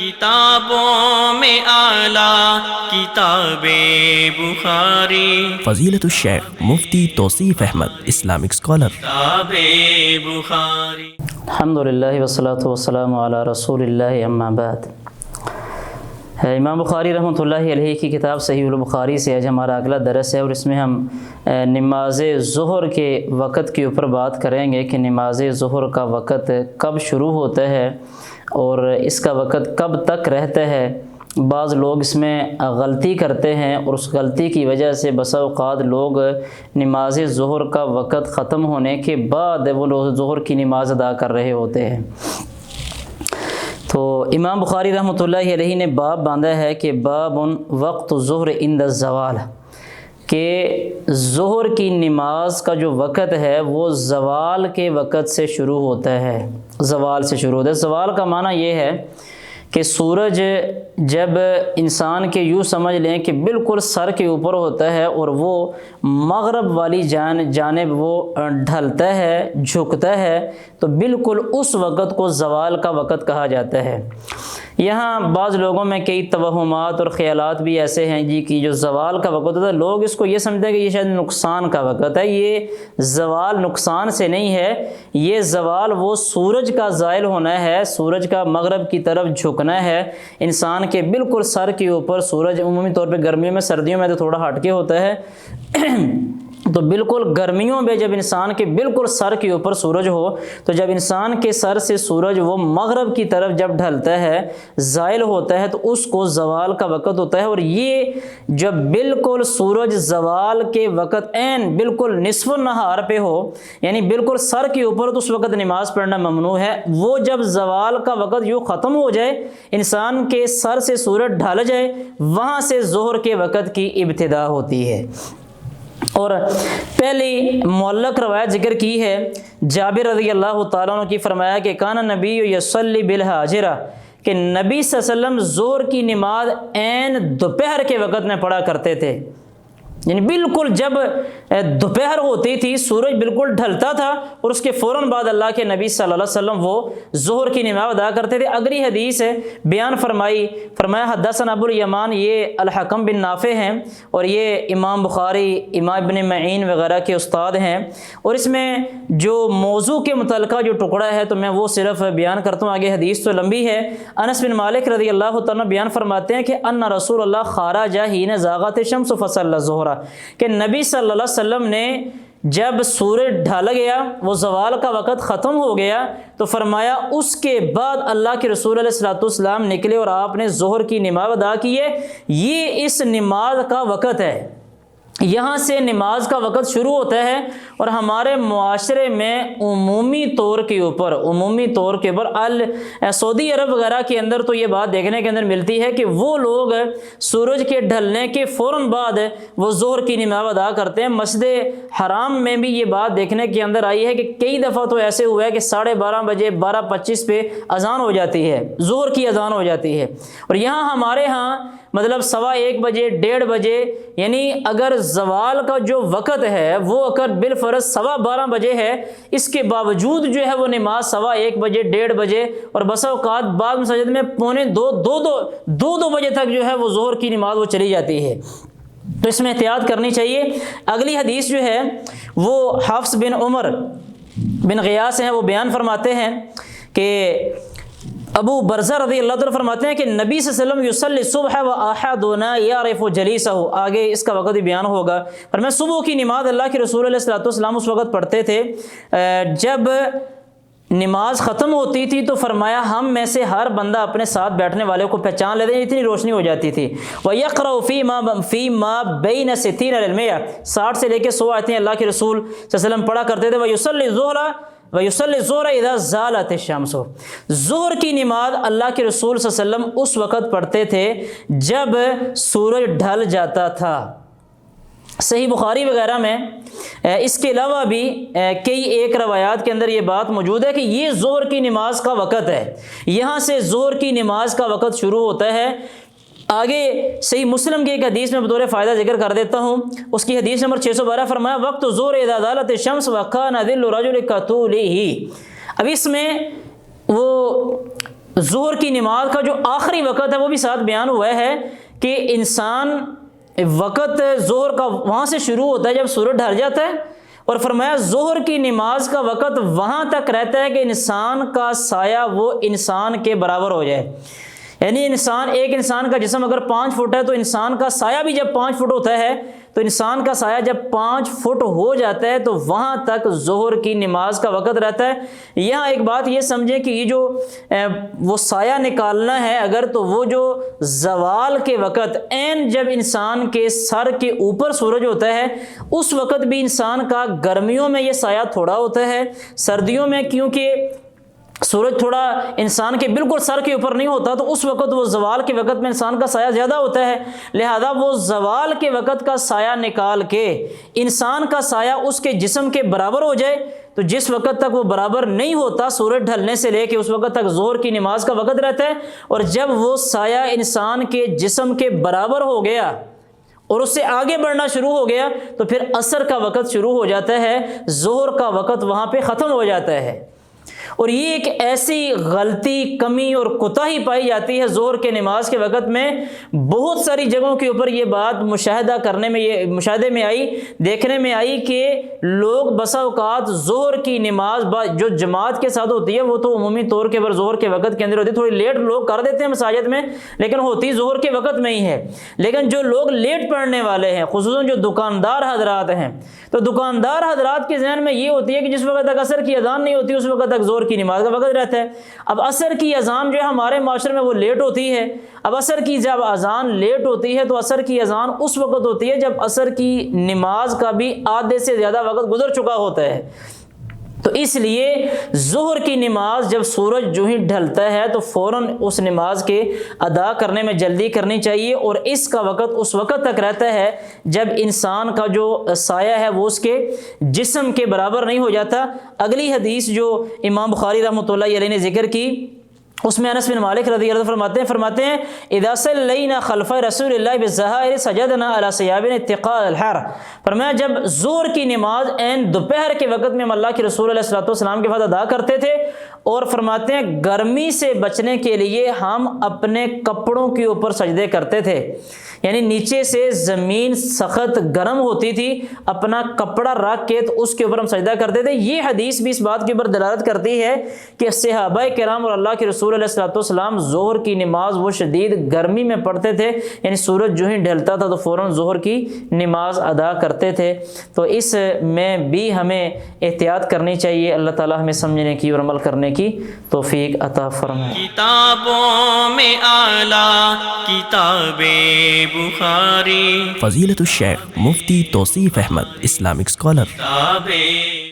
کتابوں میں اعلیٰ کتاب بخاری، فضیلت الشیخ مفتی توصیف احمد اسلامک اسکالر۔ کتاب بخاری۔ الحمدللہ والصلاة والسلام علی رسول اللہ، اما بعد۔ امام بخاری رحمۃ اللہ علیہ کی کتاب صحیح البخاری سے آج ہمارا اگلا درس ہے، اور اس میں ہم نماز ظہر کے وقت کے اوپر بات کریں گے کہ نماز ظہر کا وقت کب شروع ہوتا ہے اور اس کا وقت کب تک رہتا ہے۔ بعض لوگ اس میں غلطی کرتے ہیں اور اس غلطی کی وجہ سے بسا اوقات لوگ نماز ظہر کا وقت ختم ہونے کے بعد وہ ظہر کی نماز ادا کر رہے ہوتے ہیں۔ تو امام بخاری رحمۃ اللہ علیہ نے باب باندھا ہے کہ باب وقت ظہر عند الزوال، کہ ظہر کی نماز کا جو وقت ہے وہ زوال کے وقت سے شروع ہوتا ہے، زوال سے شروع ہوتا ہے۔ زوال کا معنی یہ ہے کہ سورج جب انسان کے یوں سمجھ لیں کہ بالکل سر کے اوپر ہوتا ہے اور وہ مغرب والی جانب وہ ڈھلتا ہے، جھکتا ہے، تو بالکل اس وقت کو زوال کا وقت کہا جاتا ہے۔ یہاں بعض لوگوں میں کئی توہمات اور خیالات بھی ایسے ہیں جی کہ جو زوال کا وقت ہوتا ہے لوگ اس کو یہ سمجھتے ہیں کہ یہ شاید نقصان کا وقت ہے۔ یہ زوال نقصان سے نہیں ہے، یہ زوال وہ سورج کا زائل ہونا ہے، سورج کا مغرب کی طرف جھکنا ہے۔ انسان کے بالکل سر کے اوپر سورج عمومی طور پہ گرمیوں میں، سردیوں میں تو تھوڑا ہٹ کے ہوتا ہے تو بالکل گرمیوں میں جب انسان کے بالکل سر کے اوپر سورج ہو، تو جب انسان کے سر سے سورج وہ مغرب کی طرف جب ڈھلتا ہے، زائل ہوتا ہے، تو اس کو زوال کا وقت ہوتا ہے۔ اور یہ جب بالکل سورج زوال کے وقت عین بالکل نصف النہار پہ ہو، یعنی بالکل سر کے اوپر، تو اس وقت نماز پڑھنا ممنوع ہے۔ وہ جب زوال کا وقت یوں ختم ہو جائے، انسان کے سر سے سورج ڈھل جائے، وہاں سے ظہر کے وقت کی ابتدا ہوتی ہے۔ اور پہلی معلق روایت ذکر کی ہے جابر رضی اللہ تعالیٰ عنہ کی، فرمایا کہ کان نبی یصلی بالحاجرہ، کہ نبی صلی اللہ علیہ وسلم ظہر کی نماز عین دوپہر کے وقت میں پڑھا کرتے تھے، یعنی بالکل جب دوپہر ہوتی تھی، سورج بالکل ڈھلتا تھا، اور اس کے فوراً بعد اللہ کے نبی صلی اللہ علیہ وسلم وہ ظہر کی نماز ادا کرتے تھے۔ اگلی حدیث ہے بیان فرمایا حدثنا ابو الیمان، یہ الحکم بن نافع ہیں اور یہ امام بخاری، امام ابن معین وغیرہ کے استاد ہیں، اور اس میں جو موضوع کے متعلقہ جو ٹکڑا ہے تو میں وہ صرف بیان کرتا ہوں، آگے حدیث تو لمبی ہے۔ انس بن مالک رضی اللہ تعالیٰ بیان فرماتے ہیں کہ ان رسول اللہ خرج حین زاغت الشمس فصلی الظہر، کہ نبی صلی اللہ علیہ وسلم نے جب سورج ڈھل گیا، وہ زوال کا وقت ختم ہو گیا، تو فرمایا اس کے بعد اللہ کے رسول علیہ الصلوۃ والسلام نکلے اور آپ نے ظہر کی نماز ادا کی ہے۔ یہ اس نماز کا وقت ہے، یہاں سے نماز کا وقت شروع ہوتا ہے۔ اور ہمارے معاشرے میں عمومی طور کے اوپر سعودی عرب وغیرہ کے اندر تو یہ بات دیکھنے کے اندر ملتی ہے کہ وہ لوگ سورج کے ڈھلنے کے فوراً بعد وہ ظہر کی نماز ادا کرتے ہیں۔ مسجد حرام میں بھی یہ بات دیکھنے کے اندر آئی ہے کہ کئی دفعہ تو ایسے ہوا ہے کہ 12:30 بجے 12:25 پہ اذان ہو جاتی ہے، ظہر کی اذان ہو جاتی ہے، اور یہاں ہمارے ہاں مطلب 1:15 بجے 1:30 بجے، یعنی اگر زوال کا جو وقت ہے وہ اگر بالفرض 12:15 بجے ہے، اس کے باوجود جو ہے وہ نماز 1:15 بجے 1:30 بجے اور بسا اوقات بعض مساجد میں 1:45 بجے تک جو ہے وہ ظہر کی نماز وہ چلی جاتی ہے۔ تو اس میں احتیاط کرنی چاہیے۔ اگلی حدیث جو ہے وہ حفص بن عمر بن غیاث ہیں، وہ بیان فرماتے ہیں کہ ابو برزہ رضی اللہ عنہ فرماتے ہیں کہ نبی صلی اللہ علیہ وسلم یصلی الصبح واحدنا یعرف جلیسہ، آگے اس کا وقت بھی بیان ہوگا۔ پر میں صبح کی نماز اللہ کے رسول علیہ الصلوۃ والسلام اس وقت پڑھتے تھے جب نماز ختم ہوتی تھی، تو فرمایا ہم میں سے ہر بندہ اپنے ساتھ بیٹھنے والے کو پہچان لیتے ہیں، اتنی روشنی ہو جاتی تھی۔ وَيَقْرَأُ فِي مَا بَيْنَ 60 إِلَى 100، 60 سے لے کے 100 آیتیں اللہ کے رسول صلی اللہ علیہ وسلم پڑھا کرتے تھے۔ وَيُصَلِّ الظُّهْرَ إِذَا زَالَتِ الشَّمْسُ، ظہر کی نماز اللہ کے رسول صلی اللہ علیہ وسلم اس وقت پڑھتے تھے جب سورج ڈھل جاتا تھا۔ صحیح بخاری وغیرہ میں اس کے علاوہ بھی کئی ایک روایات کے اندر یہ بات موجود ہے کہ یہ ظہر کی نماز کا وقت ہے، یہاں سے ظہر کی نماز کا وقت شروع ہوتا ہے۔ آگے صحیح مسلم کی ایک حدیث میں بطور فائدہ ذکر کر دیتا ہوں، اس کی حدیث نمبر 612 فرمایا وقت ظہر اذا زالت الشمس وکان ظل رجل کطولہ۔ اب اس میں وہ ظہر کی نماز کا جو آخری وقت ہے وہ بھی ساتھ بیان ہوا ہے کہ انسان وقت ظہر کا وہاں سے شروع ہوتا ہے جب سورج ڈھل جاتا ہے، اور فرمایا ظہر کی نماز کا وقت وہاں تک رہتا ہے کہ انسان کا سایہ وہ انسان کے برابر ہو جائے. یعنی ایک انسان کا جسم اگر 5 فٹ ہے تو انسان کا سایہ بھی جب 5 فٹ ہوتا ہے تو انسان کا سایہ جب 5 فٹ ہو جاتا ہے تو وہاں تک ظہر کی نماز کا وقت رہتا ہے. یہاں ایک بات یہ سمجھیں کہ یہ جو وہ سایہ نکالنا ہے اگر، تو وہ جو زوال کے وقت عین جب انسان کے سر کے اوپر سورج ہوتا ہے اس وقت بھی انسان کا گرمیوں میں یہ سایہ تھوڑا ہوتا ہے، سردیوں میں کیونکہ سورج تھوڑا انسان کے بالکل سر کے اوپر نہیں ہوتا تو اس وقت وہ زوال کے وقت میں انسان کا سایہ زیادہ ہوتا ہے. لہذا وہ زوال کے وقت کا سایہ نکال کے انسان کا سایہ اس کے جسم کے برابر ہو جائے، تو جس وقت تک وہ برابر نہیں ہوتا سورج ڈھلنے سے لے کے اس وقت تک ظہر کی نماز کا وقت رہتا ہے. اور جب وہ سایہ انسان کے جسم کے برابر ہو گیا اور اس سے آگے بڑھنا شروع ہو گیا تو پھر عصر کا وقت شروع ہو جاتا ہے، ظہر کا وقت وہاں پہ ختم ہو جاتا ہے. اور یہ ایک ایسی غلطی، کمی اور کوتاہی پائی جاتی ہے ظہر کے نماز کے وقت میں. بہت ساری جگہوں کے اوپر یہ بات مشاہدے میں آئی، دیکھنے میں آئی کہ لوگ بسا اوقات ظہر کی نماز جو جماعت کے ساتھ ہوتی ہے وہ تو عمومی طور کے پر ظہر کے وقت کے اندر ہوتی ہے، تھوڑی لیٹ لوگ کر دیتے ہیں مساجد میں لیکن ہوتی ظہر کے وقت میں ہی ہے. لیکن جو لوگ لیٹ پڑھنے والے ہیں، خصوصاً جو دکاندار حضرات ہیں، تو دکاندار حضرات کے ذہن میں یہ ہوتی ہے کہ جس وقت تک عصر کی اذان نہیں ہوتی اس وقت تک ظہر کی نماز کا وقت رہتا ہے. اب عصر کی اذان جو ہے ہمارے معاشرے میں وہ لیٹ ہوتی ہے. اب عصر کی جب اذان لیٹ ہوتی ہے تو عصر کی اذان اس وقت ہوتی ہے جب عصر کی نماز کا بھی آدھے سے زیادہ وقت گزر چکا ہوتا ہے. تو اس لیے ظہر کی نماز جب سورج جو ہی ڈھلتا ہے تو فوراً اس نماز کے ادا کرنے میں جلدی کرنی چاہیے، اور اس کا وقت اس وقت تک رہتا ہے جب انسان کا جو سایہ ہے وہ اس کے جسم کے برابر نہیں ہو جاتا. اگلی حدیث جو امام بخاری رحمۃ اللہ علیہ نے ذکر کی اس میں انس بن مالک رضی اللہ عنہ فرماتے ہیں اذا صلینا خلف رسول اللہ بالظہائر سجدنا علی ثیابنا اتقاء الحر. فرمایا جب ظہر کی نماز عین دوپہر کے وقت میں ہم اللہ کے رسول علیہ الصلوۃ والسلام کے بعد ادا کرتے تھے، اور فرماتے ہیں گرمی سے بچنے کے لیے ہم اپنے کپڑوں کے اوپر سجدے کرتے تھے. یعنی نیچے سے زمین سخت گرم ہوتی تھی، اپنا کپڑا رکھ کے تو اس کے اوپر ہم سجدہ کرتے تھے. یہ حدیث بھی اس بات کے اوپر دلالت کرتی ہے کہ صحابہ کرام اور اللہ کے رسول علیہ الصلوۃ والسلام ظہر کی نماز وہ شدید گرمی میں پڑھتے تھے، یعنی سورج جو ہی ڈھلتا تھا تو فوراً ظہر کی نماز ادا کرتے تھے. تو اس میں بھی ہمیں احتیاط کرنی چاہیے. اللہ تعالی ہمیں سمجھنے کی اور عمل کرنے کی توفیق عطا فرمائے. کتابوں میں اعلیٰ کتاب بخاری، فضیلت الشیخ مفتی توصیف احمد اسلامک اسکالر. کتاب